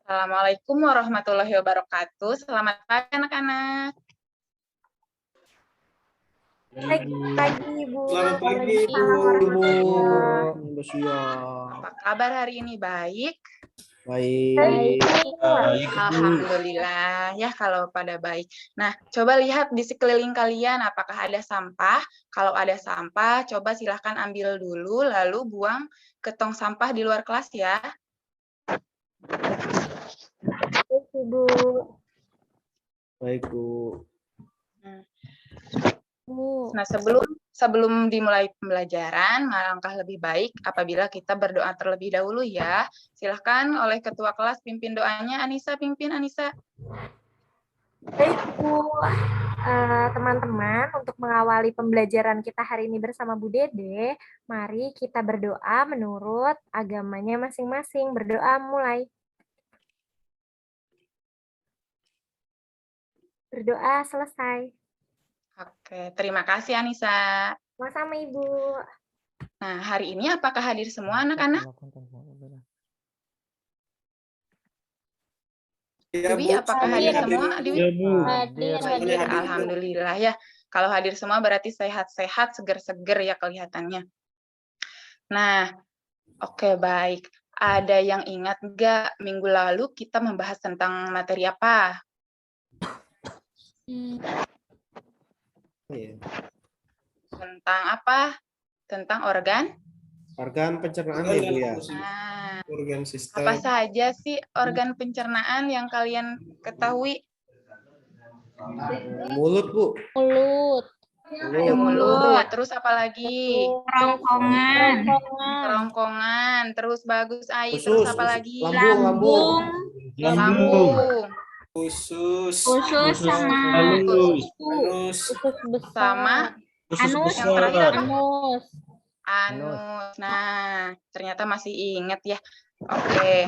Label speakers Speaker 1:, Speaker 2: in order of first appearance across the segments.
Speaker 1: Assalamualaikum warahmatullahi wabarakatuh. Selamat pagi anak-anak.
Speaker 2: Pagi, Ibu.
Speaker 3: Selamat pagi,
Speaker 2: Ibu.
Speaker 1: Apa kabar hari ini? Baik?
Speaker 3: Baik.
Speaker 1: Alhamdulillah ya kalau pada baik. Nah, coba lihat di sekeliling kalian apakah ada sampah. Kalau ada sampah, coba silahkan ambil dulu lalu buang ke tong sampah di luar kelas ya.
Speaker 2: Baik, Ibu.
Speaker 3: Baik, Bu.
Speaker 1: Nah, sebelum dimulai pembelajaran, alangkah lebih baik apabila kita berdoa terlebih dahulu ya. Silahkan oleh ketua kelas pimpin doanya. Anissa, pimpin Anissa.
Speaker 2: Baik, Bu. Teman-teman, untuk mengawali pembelajaran kita hari ini bersama Bu Dede, mari kita berdoa menurut agamanya masing-masing. Berdoa mulai. Berdoa selesai.
Speaker 1: Oke, terima kasih Anissa.
Speaker 2: Sama-sama, Ibu.
Speaker 1: Nah, hari ini apakah hadir semua anak-anak?
Speaker 3: Ya,
Speaker 1: Dewi,
Speaker 3: Bu.
Speaker 1: apakah hadir semua? Dewi?
Speaker 2: Hadir.
Speaker 1: Alhamdulillah ya. Kalau hadir semua berarti sehat-sehat, seger-seger ya kelihatannya. Nah, oke baik. Ada yang ingat nggak minggu lalu kita membahas tentang materi apa? Tentang apa? Tentang organ?
Speaker 3: Organ pencernaan ya, Bu ya.
Speaker 1: Nah,
Speaker 3: Organ sistem.
Speaker 1: apa saja sih organ pencernaan yang kalian ketahui?
Speaker 3: Mulut, Bu.
Speaker 1: Ada mulut, terus apa lagi? Kerongkongan, terus bagus Ai, terus apa lagi?
Speaker 3: Lambung.
Speaker 1: Lambung.
Speaker 3: Usus.
Speaker 1: Sama
Speaker 2: Anus.
Speaker 1: yang terakhir apa? Anus. Nah, ternyata masih ingat ya. Oke.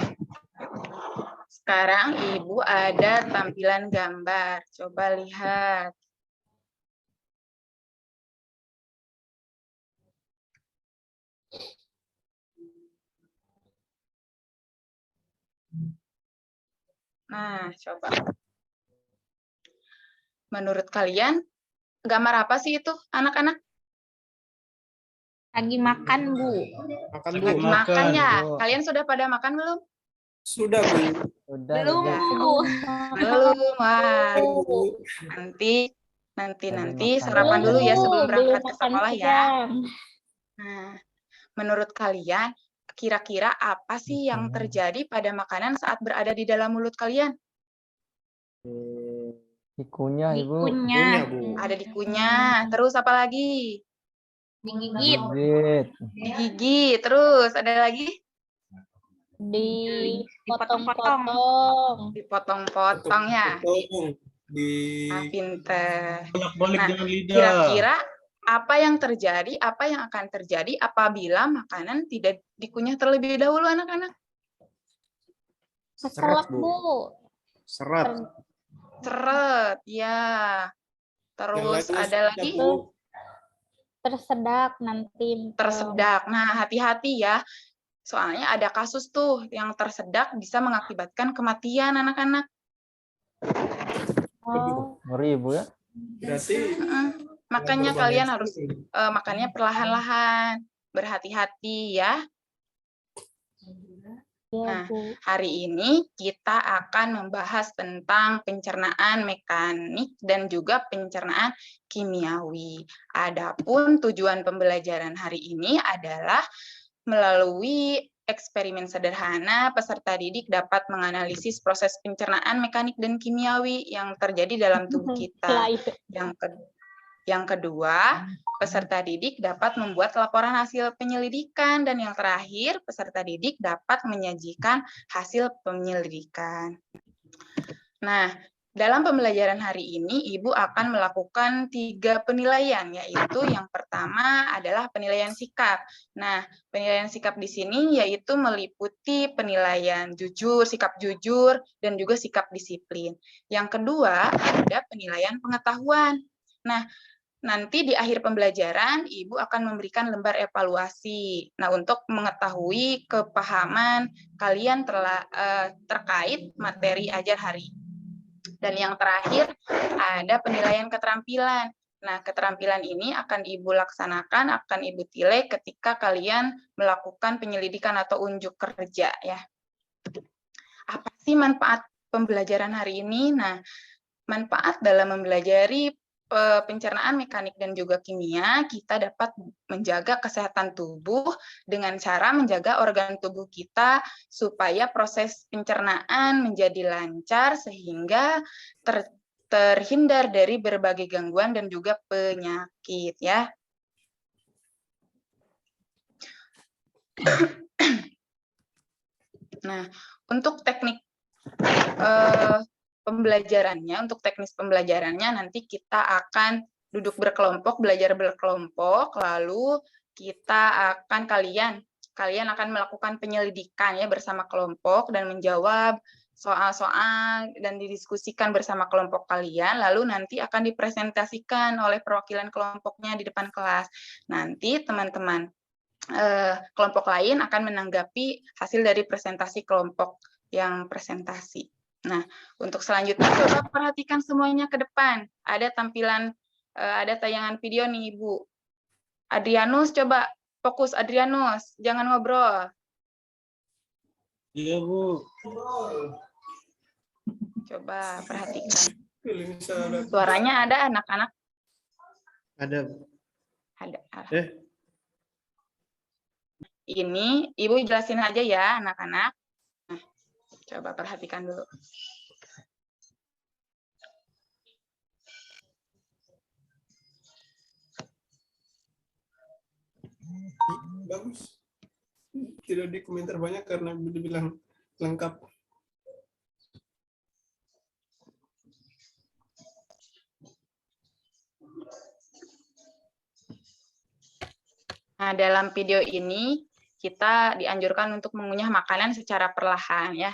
Speaker 1: Sekarang Ibu ada tampilan gambar. Coba lihat. Nah, coba. Menurut kalian, gambar apa sih itu, anak-anak?
Speaker 2: Lagi makan, Bu.
Speaker 3: Makan, Bu.
Speaker 1: Lagi makan ya? Kalian sudah pada makan belum?
Speaker 3: Sudah, Bu.
Speaker 2: Belum, Bu.
Speaker 1: Belum. Wah, nanti sarapan dulu ya sebelum berangkat ke sekolah ya. Nah, menurut kalian, kira-kira apa sih yang terjadi pada makanan saat berada di dalam mulut kalian?
Speaker 4: Dikunyah, Ibu.
Speaker 3: Dikunyah, Bu.
Speaker 1: Ada dikunyah. Terus apa lagi?
Speaker 4: Digigit.
Speaker 1: Digigit. Terus ada lagi?
Speaker 2: Dipotong-potong.
Speaker 1: Dipotong-potong ya. Pinter. Nah, kira-kira apa yang terjadi, apa yang akan terjadi apabila makanan tidak dikunyah terlebih dahulu, anak-anak?
Speaker 3: Seret, Bu. Seret.
Speaker 1: Seret, ya. Terus ada lagi?
Speaker 2: Tersedak nanti.
Speaker 1: Tersedak. Nah, hati-hati ya. Soalnya ada kasus tuh yang tersedak bisa mengakibatkan kematian anak-anak.
Speaker 4: Ngeri, Ibu ya.
Speaker 3: Berarti
Speaker 1: makanya kalian harus makannya perlahan-lahan, berhati-hati ya. Nah, hari ini kita akan membahas tentang pencernaan mekanik dan juga pencernaan kimiawi. Adapun tujuan pembelajaran hari ini adalah melalui eksperimen sederhana, peserta didik dapat menganalisis proses pencernaan mekanik dan kimiawi yang terjadi dalam tubuh kita. Yang kedua, peserta didik dapat membuat laporan hasil penyelidikan. Dan yang terakhir, peserta didik dapat menyajikan hasil penyelidikan. Nah, dalam pembelajaran hari ini, Ibu akan melakukan 3 penilaian, yaitu yang pertama adalah penilaian sikap. Nah, penilaian sikap di sini yaitu meliputi penilaian jujur, sikap jujur, dan juga sikap disiplin. Yang kedua, ada penilaian pengetahuan. Nah, nanti di akhir pembelajaran, Ibu akan memberikan lembar evaluasi. Nah, untuk mengetahui kepahaman kalian terkait materi ajar hari. Dan yang terakhir, ada penilaian keterampilan. Nah, keterampilan ini akan Ibu laksanakan, akan Ibu nilai ketika kalian melakukan penyelidikan atau unjuk kerja, ya. Apa sih manfaat pembelajaran hari ini? Nah, manfaat dalam mempelajari pencernaan mekanik dan juga kimia, kita dapat menjaga kesehatan tubuh dengan cara menjaga organ tubuh kita supaya proses pencernaan menjadi lancar sehingga terhindar dari berbagai gangguan dan juga penyakit, ya. Nah, untuk teknik pembelajarannya, untuk teknis pembelajarannya nanti kita akan duduk berkelompok, belajar berkelompok, lalu kita akan kalian akan melakukan penyelidikan ya bersama kelompok dan menjawab soal-soal dan didiskusikan bersama kelompok kalian, lalu nanti akan dipresentasikan oleh perwakilan kelompoknya di depan kelas. Nanti teman-teman kelompok lain akan menanggapi hasil dari presentasi kelompok yang presentasi. Nah, untuk selanjutnya coba perhatikan semuanya ke depan. Ada tampilan, ada tayangan video nih Ibu. Adrianus, coba fokus Adrianus, jangan ngobrol.
Speaker 3: Iya, Bu.
Speaker 1: Coba perhatikan. Suaranya ada anak-anak?
Speaker 3: Ada.
Speaker 1: Ada. Ini Ibu jelasin aja ya anak-anak. Nah, coba perhatikan dulu.
Speaker 3: Bagus. Tidak di komentar banyak karena dibilang lengkap.
Speaker 1: Nah, dalam video ini kita dianjurkan untuk mengunyah makanan secara perlahan ya.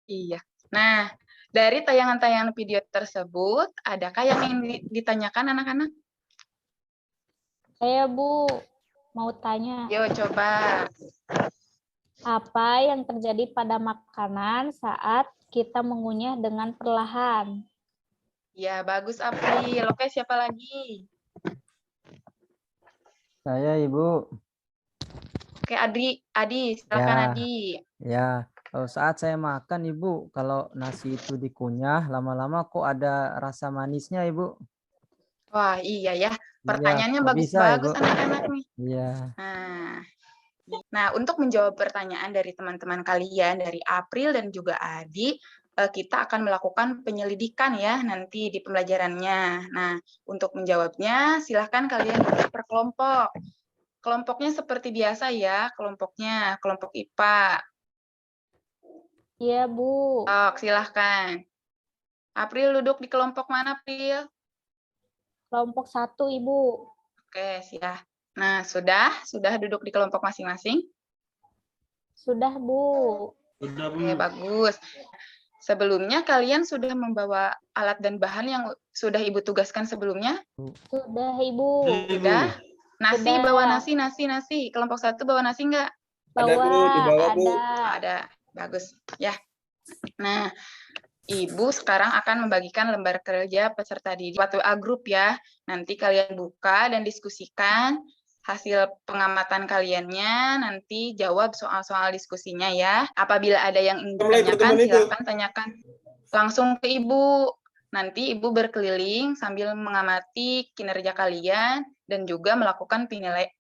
Speaker 1: Iya. Nah, dari tayangan-tayangan video tersebut, adakah yang ingin ditanyakan anak-anak?
Speaker 5: Saya, Bu, mau tanya.
Speaker 1: Yo, coba.
Speaker 5: Apa yang terjadi pada makanan saat kita mengunyah dengan perlahan?
Speaker 1: Ya, bagus April. Oke, siapa lagi?
Speaker 4: Saya, Ibu.
Speaker 1: Oke, Adi, silakan
Speaker 4: Ya.
Speaker 1: Adi.
Speaker 4: Ya, kalau saat saya makan, Ibu, kalau nasi itu dikunyah, lama-lama kok ada rasa manisnya, Ibu.
Speaker 1: Wah, iya ya. Pertanyaannya
Speaker 4: kok bisa,
Speaker 1: bagus-bagus
Speaker 4: Ibu?
Speaker 1: anak-anak nih.
Speaker 4: Iya.
Speaker 1: Nah, untuk menjawab pertanyaan dari teman-teman kalian, dari April dan juga Adi, kita akan melakukan penyelidikan ya nanti di pembelajarannya. Nah, untuk menjawabnya, silahkan kalian duduk per kelompok. Kelompoknya seperti biasa ya, kelompoknya, kelompok IPA.
Speaker 5: Iya, Bu.
Speaker 1: Silahkan. April duduk di kelompok mana, April?
Speaker 5: Kelompok 1, Ibu.
Speaker 1: Oke, siap. Nah, sudah duduk di kelompok masing-masing?
Speaker 5: Sudah, Bu.
Speaker 3: Sudah, Bu.
Speaker 1: Oke, bagus. Sebelumnya kalian sudah membawa alat dan bahan yang sudah Ibu tugaskan sebelumnya?
Speaker 5: Sudah, Ibu.
Speaker 1: Sudah? Nasi,
Speaker 5: Sudah.
Speaker 1: bawa nasi. Kelompok 1 bawa nasi enggak?
Speaker 5: Bawa,
Speaker 3: Ada, Bu, dibawa, Bu.
Speaker 1: Ada. Bagus. Ya. Nah, Ibu sekarang akan membagikan lembar kerja peserta didik lewat WA group ya. Nanti kalian buka dan diskusikan hasil pengamatan kaliannya, nanti jawab soal-soal diskusinya ya. Apabila ada yang ingin
Speaker 3: Mulai
Speaker 1: ditanyakan,
Speaker 3: pertemuan itu.
Speaker 1: silakan tanyakan langsung ke Ibu. Nanti Ibu berkeliling sambil mengamati kinerja kalian dan juga melakukan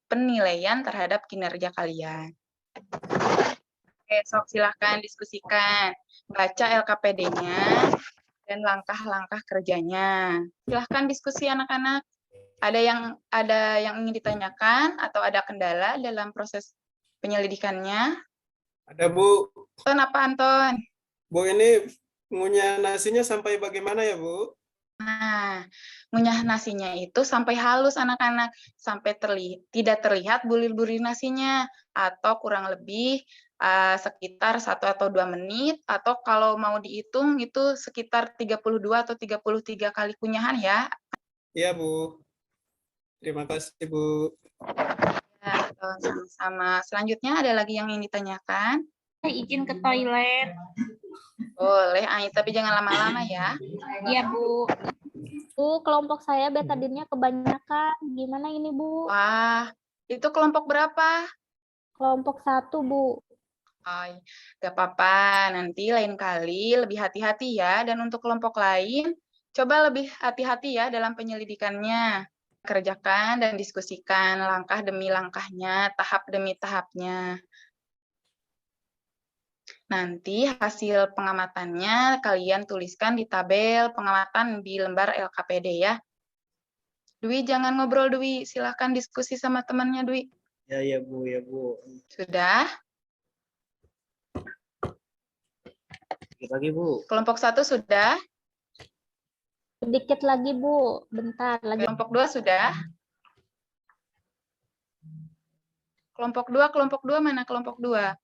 Speaker 1: penilaian terhadap kinerja kalian. Oke, sok silahkan diskusikan. Baca LKPD-nya dan langkah-langkah kerjanya. Silahkan diskusi anak-anak. Ada yang ingin ditanyakan atau ada kendala dalam proses penyelidikannya?
Speaker 3: Ada Bu.
Speaker 1: Anton, apa Anton?
Speaker 3: Bu ini ngunyah nasinya sampai bagaimana ya Bu?
Speaker 1: Nah, ngunyah nasinya itu sampai halus anak-anak, sampai tidak terlihat bulir-bulir nasinya, atau kurang lebih sekitar 1 atau 2 menit, atau kalau mau dihitung itu sekitar 32 atau 33 kali kunyahan ya.
Speaker 3: Iya Bu. Terima kasih Bu.
Speaker 1: Ya, sama-sama. Selanjutnya ada lagi yang ingin ditanyakan?
Speaker 5: Izin ke toilet.
Speaker 1: Boleh, tapi jangan lama-lama ya.
Speaker 5: Iya, Bu. Bu, kelompok saya betadinnya kebanyakan. Gimana ini, Bu?
Speaker 1: Wah, itu kelompok berapa?
Speaker 5: Kelompok 1, Bu.
Speaker 1: Oh, gak apa-apa, nanti lain kali lebih hati-hati ya. Dan untuk kelompok lain, coba lebih hati-hati ya dalam penyelidikannya. Kerjakan dan diskusikan langkah demi langkahnya, tahap demi tahapnya. Nanti hasil pengamatannya kalian tuliskan di tabel pengamatan di lembar LKPD ya. Dwi, jangan ngobrol Dwi, silahkan diskusi sama temannya Dwi.
Speaker 3: Ya Bu, ya Bu.
Speaker 1: Sudah?
Speaker 3: Sedikit lagi Bu.
Speaker 1: Kelompok 1 sudah?
Speaker 5: Sedikit lagi, Bu. Bentar lagi.
Speaker 1: Kelompok 2 sudah? Kelompok 2 mana kelompok 2?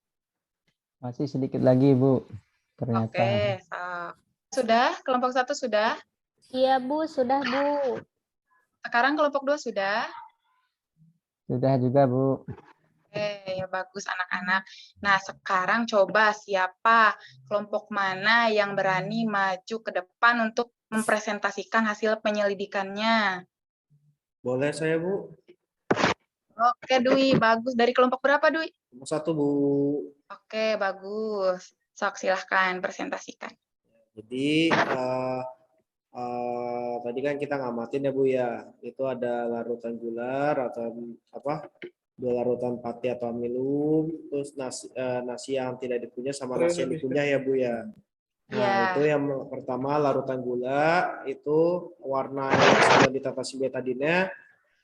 Speaker 4: Masih sedikit lagi, Bu. Ternyata.
Speaker 1: Oke, sudah? Kelompok 1 sudah?
Speaker 5: Iya, Bu. Sudah, Bu.
Speaker 1: Sekarang kelompok 2 sudah?
Speaker 4: Sudah juga, Bu.
Speaker 1: Oke, ya bagus anak-anak. Nah, sekarang coba siapa, kelompok mana yang berani maju ke depan untuk mempresentasikan hasil penyelidikannya.
Speaker 3: Boleh saya Bu?
Speaker 1: Oke, Dwi. Bagus. Dari kelompok berapa, Dwi?
Speaker 3: Nomor 1 Bu.
Speaker 1: Oke, bagus. Sok, silahkan presentasikan.
Speaker 3: Jadi tadi kan kita ngamatin ya Bu ya. Itu ada larutan gula atau apa? 2 larutan pati atau amilum, terus nasi yang tidak dikunyah sama nasi yang dikunyah ya Bu ya. Nah, itu yang pertama larutan gula itu warna yang sudah ditetesi betadinnya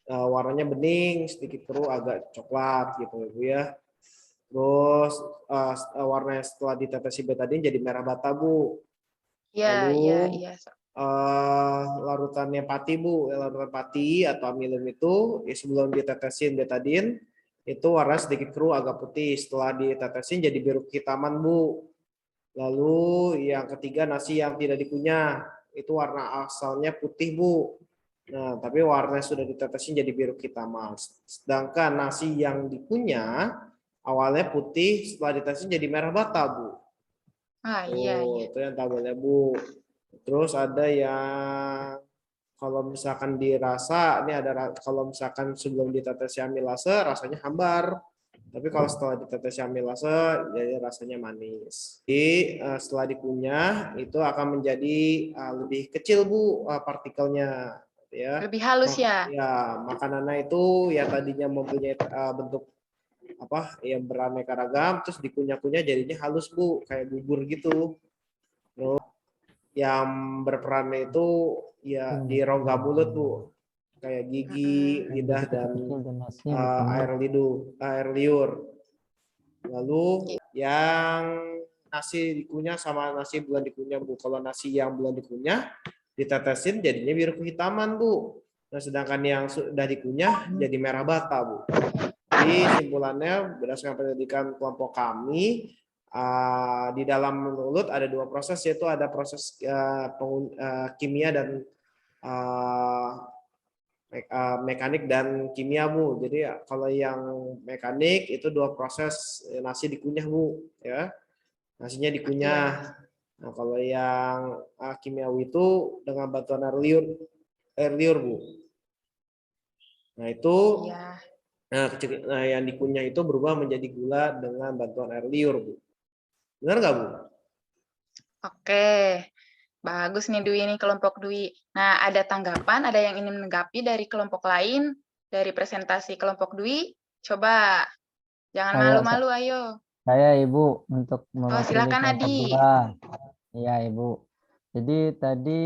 Speaker 3: warnanya bening, sedikit keruh agak coklat gitu ya Bu ya. Terus warna yang setelah ditetesi betadin jadi merah bata Bu.
Speaker 1: Iya, iya.
Speaker 3: Larutannya pati Bu, larutan pati atau amilum itu sebelum ditetesin betadin itu warna sedikit keruh agak putih, setelah ditetesin jadi biru kehitaman Bu. Lalu yang ketiga nasi yang tidak dikunyah itu warna asalnya putih Bu. Nah, tapi warna sudah ditetesin jadi biru kehitaman. Sedangkan nasi yang dikunyah awalnya putih, setelah ditetesin jadi merah bata Bu.
Speaker 1: Iya.
Speaker 3: Itu yang tabelnya Bu. Terus ada yang kalau misalkan dirasa, ini ada kalau misalkan sebelum ditetesi amilase rasanya hambar. Tapi kalau setelah ditetesi amilase jadi rasanya manis. Jadi setelah dikunyah itu akan menjadi lebih kecil Bu partikelnya. Ya.
Speaker 1: Lebih halus ya?
Speaker 3: Ya, makanannya itu ya tadinya mempunyai bentuk apa yang beraneka ragam, terus dikunyah-kunyah jadinya halus Bu, kayak bubur gitu. Terus yang berperan itu ya di rongga mulut Bu, kayak gigi, lidah dan air liur. Lalu yang nasi dikunyah sama nasi belum dikunyah Bu. Kalau nasi yang belum dikunyah ditetesin jadinya biru kehitaman Bu. Nah, sedangkan yang sudah dikunyah jadi merah bata Bu. Jadi simpulannya berdasarkan penyelidikan kelompok kami di dalam mulut ada 2 proses, yaitu ada proses kimia dan mekanik dan kimia Bu. Jadi kalau yang mekanik itu 2 proses nasi dikunyah Bu, ya nasinya dikunyah. Nah, kalau yang kimiawi itu dengan bantuan air liur, Bu. Nah, itu
Speaker 1: Iya.
Speaker 3: nah, yang dikunyah itu berubah menjadi gula dengan bantuan air liur, Bu. Benar nggak, Bu?
Speaker 1: Oke. Bagus nih Dwi, ini kelompok Dwi. Nah, ada tanggapan, ada yang ingin menanggapi dari kelompok lain, dari presentasi kelompok Dwi? Coba, jangan
Speaker 4: Ayo,
Speaker 1: malu-malu, ayo.
Speaker 4: saya Ibu untuk
Speaker 1: Oh,
Speaker 4: mewakili
Speaker 1: silakan
Speaker 4: kelompok
Speaker 1: Adi.
Speaker 4: 2. Iya, Ibu. Jadi tadi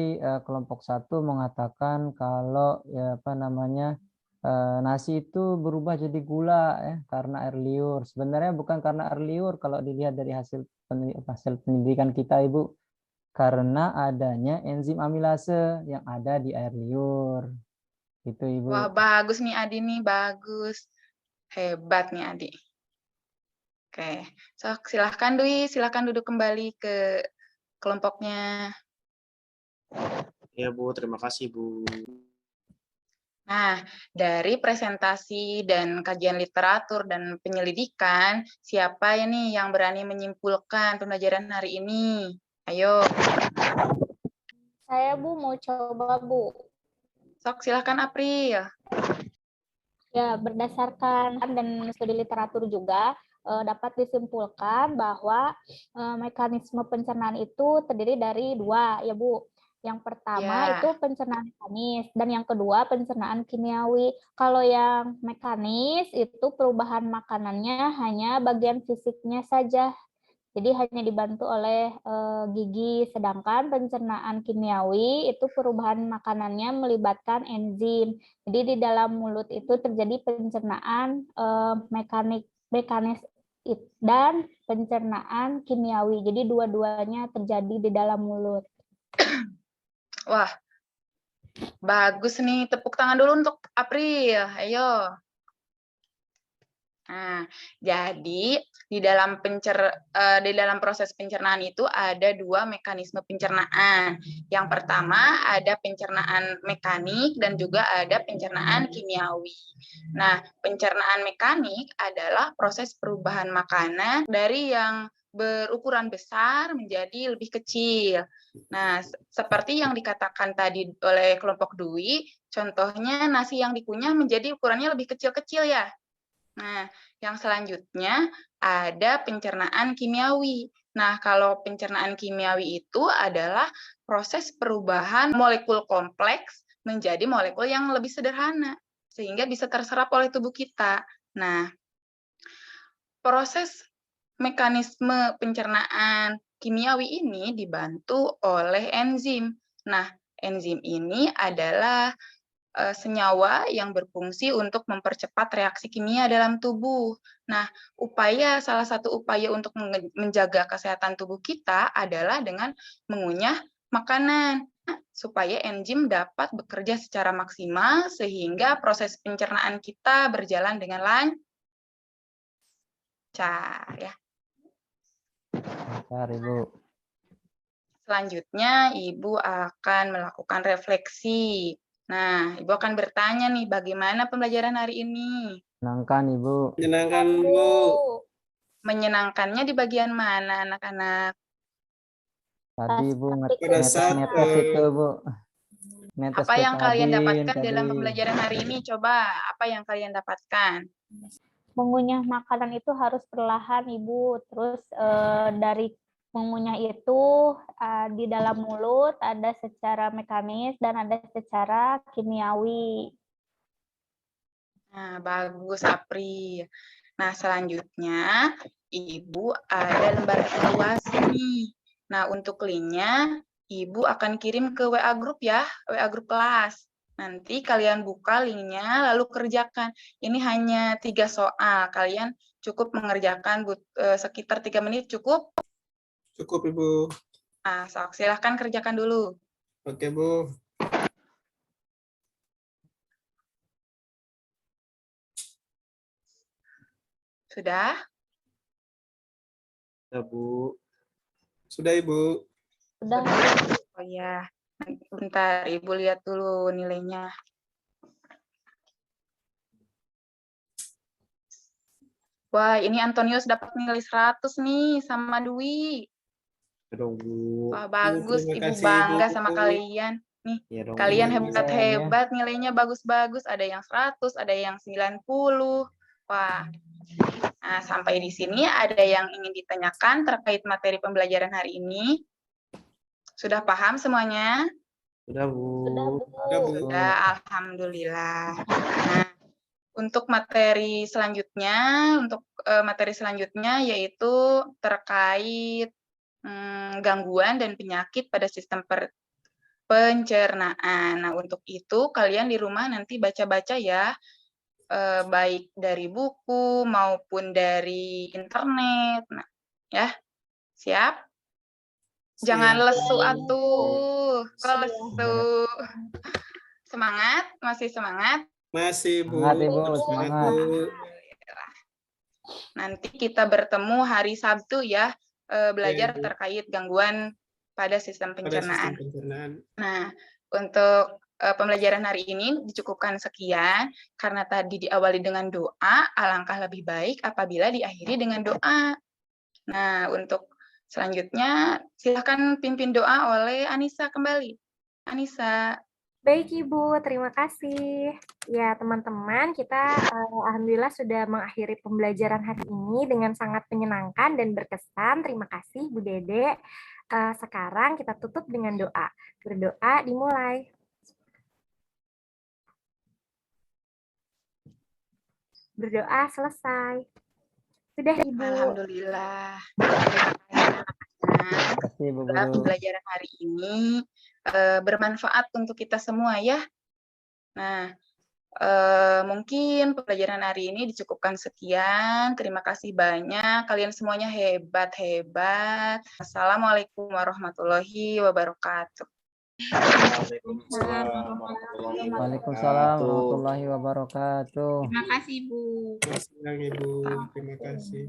Speaker 4: kelompok 1 mengatakan kalau ya apa namanya nasi itu berubah jadi gula ya karena air liur. Sebenarnya bukan karena air liur kalau dilihat dari hasil pendidikan kita, Ibu. Karena adanya enzim amilase yang ada di air liur. Gitu, Ibu.
Speaker 1: Wah, bagus nih Adi nih, bagus. Hebat nih Adi. Oke, so, silahkan Dwi, silahkan duduk kembali ke kelompoknya.
Speaker 3: Ya, Bu. Terima kasih, Bu.
Speaker 1: Nah, dari presentasi dan kajian literatur dan penyelidikan, siapa ini yang berani menyimpulkan pembelajaran hari ini? Ayo,
Speaker 5: Saya Bu mau coba Bu.
Speaker 1: sok silahkan April.
Speaker 5: Ya, berdasarkan dan studi literatur juga dapat disimpulkan bahwa mekanisme pencernaan itu terdiri dari dua, ya Bu. Yang pertama
Speaker 1: Ya.
Speaker 5: itu pencernaan mekanis dan yang kedua pencernaan kimiawi. Kalau yang mekanis itu perubahan makanannya hanya bagian fisiknya saja. Jadi hanya dibantu oleh gigi, sedangkan pencernaan kimiawi itu perubahan makanannya melibatkan enzim. Jadi di dalam mulut itu terjadi pencernaan mekanis dan pencernaan kimiawi. Jadi dua-duanya terjadi di dalam mulut.
Speaker 1: Wah, bagus nih. Tepuk tangan dulu untuk April. Ayo. Nah, jadi di dalam proses pencernaan itu ada dua mekanisme pencernaan. Yang pertama ada pencernaan mekanik dan juga ada pencernaan kimiawi. Nah, pencernaan mekanik adalah proses perubahan makanan dari yang berukuran besar menjadi lebih kecil. Nah, seperti yang dikatakan tadi oleh kelompok Dwi, contohnya nasi yang dikunyah menjadi ukurannya lebih kecil-kecil ya. Nah, yang selanjutnya ada pencernaan kimiawi. Nah, kalau pencernaan kimiawi itu adalah proses perubahan molekul kompleks menjadi molekul yang lebih sederhana, sehingga bisa terserap oleh tubuh kita. Nah, proses mekanisme pencernaan kimiawi ini dibantu oleh enzim. Nah, enzim ini adalah senyawa yang berfungsi untuk mempercepat reaksi kimia dalam tubuh. Nah, salah satu upaya untuk menjaga kesehatan tubuh kita adalah dengan mengunyah makanan supaya enzim dapat bekerja secara maksimal sehingga proses pencernaan kita berjalan dengan lancar ya.
Speaker 4: Bentar, Ibu.
Speaker 1: Selanjutnya, Ibu akan melakukan refleksi. Nah, Ibu akan bertanya nih, bagaimana pembelajaran hari ini?
Speaker 4: Menyenangkan, Ibu.
Speaker 6: Menyenangkan, Bu.
Speaker 1: Menyenangkannya di bagian mana, anak-anak?
Speaker 4: Tadi Ibu
Speaker 6: Pada saat
Speaker 4: netes itu, Bu. Netes
Speaker 1: Apa yang kalian
Speaker 4: betadine
Speaker 1: dapatkan dalam
Speaker 4: tadi.
Speaker 1: pembelajaran hari ini? Coba, apa yang kalian dapatkan?
Speaker 5: Mengunyah makanan itu harus perlahan, Ibu. Terus dari mengunyah itu di dalam mulut ada secara mekanis dan ada secara kimiawi.
Speaker 1: Nah, bagus, Apri. Nah, selanjutnya, Ibu ada lembar evaluasi nih. Nah, untuk linknya, Ibu akan kirim ke WA grup ya, WA grup kelas. Nanti kalian buka linknya, lalu kerjakan. Ini hanya 3 soal. Kalian cukup mengerjakan sekitar 3 menit, cukup?
Speaker 6: Cukup, Ibu.
Speaker 1: Nah, silahkan kerjakan dulu.
Speaker 6: Oke, Bu.
Speaker 1: Sudah?
Speaker 3: Ya, Bu.
Speaker 6: Sudah, Ibu.
Speaker 5: Sudah.
Speaker 1: Oh ya, bentar Ibu lihat dulu nilainya. Wah, ini Antonius dapat nilai 100 nih sama Dwi.
Speaker 3: dong Bu.
Speaker 1: Wah, bagus.
Speaker 6: terima
Speaker 1: Ibu
Speaker 6: kasih,
Speaker 1: bangga
Speaker 6: Ibu.
Speaker 1: sama kalian. Nih,
Speaker 3: Ya dong.
Speaker 1: kalian
Speaker 3: Bu.
Speaker 1: hebat-hebat, nilainya bagus-bagus. Ada yang 100, ada yang 90. Wah. Nah, sampai di sini ada yang ingin ditanyakan terkait materi pembelajaran hari ini? Sudah paham semuanya?
Speaker 3: Sudah Bu.
Speaker 5: Sudah, Bu.
Speaker 6: Sudah, Bu.
Speaker 1: Sudah, alhamdulillah. Nah, untuk materi selanjutnya yaitu terkait gangguan dan penyakit pada sistem pencernaan. Nah, untuk itu kalian di rumah nanti baca-baca ya, baik dari buku maupun dari internet. Nah, ya, siap? Jangan
Speaker 6: Siap.
Speaker 1: lesu atuh, kok
Speaker 5: Siap.
Speaker 1: lesu. Semangat, masih semangat.
Speaker 6: Masih, Bu.
Speaker 4: Semangat, Ibu,
Speaker 6: Semangat,
Speaker 4: semangat.
Speaker 6: Bu.
Speaker 1: Nanti kita bertemu hari Sabtu ya, belajar
Speaker 6: Ya, Ibu.
Speaker 1: terkait gangguan pada sistem
Speaker 6: Pada sistem
Speaker 1: pencernaan.
Speaker 6: pencernaan.
Speaker 1: Nah, untuk pembelajaran hari ini dicukupkan sekian, karena tadi diawali dengan doa, alangkah lebih baik apabila diakhiri dengan doa. Nah, untuk selanjutnya silakan pimpin doa oleh Anissa kembali. Anissa.
Speaker 2: Baik Ibu, terima kasih. Ya teman-teman, kita alhamdulillah sudah mengakhiri pembelajaran hari ini dengan sangat menyenangkan dan berkesan. Terima kasih Bu Dede. Sekarang kita tutup dengan doa. Berdoa dimulai. Berdoa selesai. Sudah Ibu.
Speaker 1: Alhamdulillah.
Speaker 4: Terima kasih, Bu Guru.
Speaker 1: Pembelajaran hari ini bermanfaat untuk kita semua ya. Nah, mungkin pembelajaran hari ini dicukupkan sekian. Terima kasih banyak. Kalian semuanya hebat-hebat. Assalamualaikum warahmatullahi wabarakatuh.
Speaker 4: Waalaikumsalam warahmatullahi wabarakatuh.
Speaker 5: Terima kasih, Bu.
Speaker 6: Terima kasih, Ibu. Terima kasih.